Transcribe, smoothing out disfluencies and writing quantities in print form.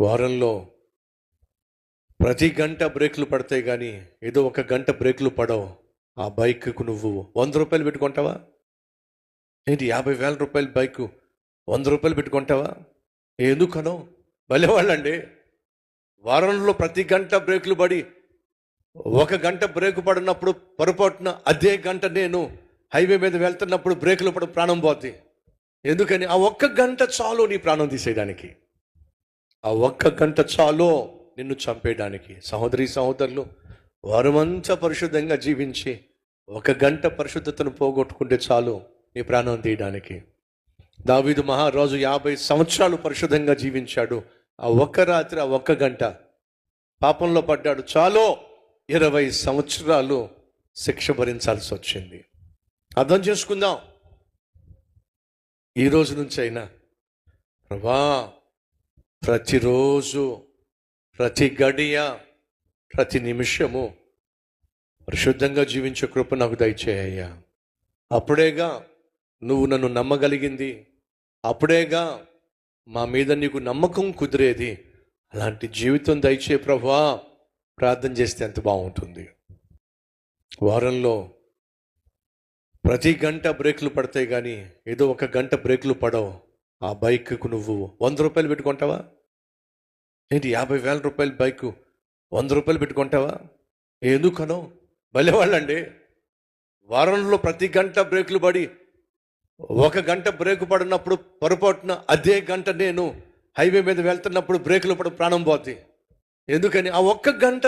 వారంలో ప్రతి గంట బ్రేకులు పడతాయి కానీ ఏదో ఒక గంట బ్రేకులు పడవు. ఆ బైక్కు నువ్వు 100 రూపాయలు పెట్టుకుంటావా ఏంటి? 50,000 రూపాయల బైకు 100 రూపాయలు పెట్టుకుంటావా? ఎందుకనో భలేవాళ్ళండి. వారంలో ప్రతి గంట బ్రేకులు పడి ఒక గంట బ్రేకు పడినప్పుడు పొరపాటున అదే గంట నేను హైవే మీద వెళ్తున్నప్పుడు బ్రేకులు పడి ప్రాణం పోద్ది. ఎందుకని? ఆ ఒక్క గంట చాలు నీ ప్రాణం తీసేయడానికి. ఆ ఒక్క గంట చాలు నిన్ను చంపేయడానికి. సహోదరి సహోదరులు, వారమంతా పరిశుద్ధంగా జీవించి ఒక గంట పరిశుద్ధతను పోగొట్టుకుంటే చాలు నీ ప్రాణం తీయడానికి. దావీదు మహారాజు 50 సంవత్సరాలు పరిశుద్ధంగా జీవించాడు. ఆ ఒక్క రాత్రి, ఆ ఒక్క గంట పాపంలో పడ్డాడు. చాలు 20 సంవత్సరాలు శిక్ష భరించాల్సి వచ్చింది. అర్థం చేసుకుందాం. ఈ రోజు నుంచి అయినా ప్రభా, ప్రతిరోజు, ప్రతి గడియ, ప్రతి నిమిషము పరిశుద్ధంగా జీవించే కృప నాకు దయచేయ్యా. అప్పుడేగా నువ్వు నన్ను నమ్మగలిగింది, అప్పుడేగా మా మీద నీకు నమ్మకం కుదిరేది. అలాంటి జీవితం దయచే ప్రభువా. ప్రార్థన చేస్తే ఎంత బాగుంటుంది. వారంలో ప్రతి గంట బ్రేకులు పడతాయి కానీ ఏదో ఒక గంట బ్రేకులు పడవు. ఆ బైక్కు నువ్వు 100 రూపాయలు పెట్టుకుంటావా ఏంటి? 50,000 రూపాయల బైకు 100 రూపాయలు పెట్టుకుంటావా? ఎందుకనో భలేవాళ్ళండి. వారంలో ప్రతి గంట బ్రేకులు పడి ఒక గంట బ్రేకు పడినప్పుడు పొరపాటున అదే గంట నేను హైవే మీద వెళ్తున్నప్పుడు బ్రేకులు పడి ప్రాణం పోద్ది. ఎందుకని? ఆ ఒక్క గంట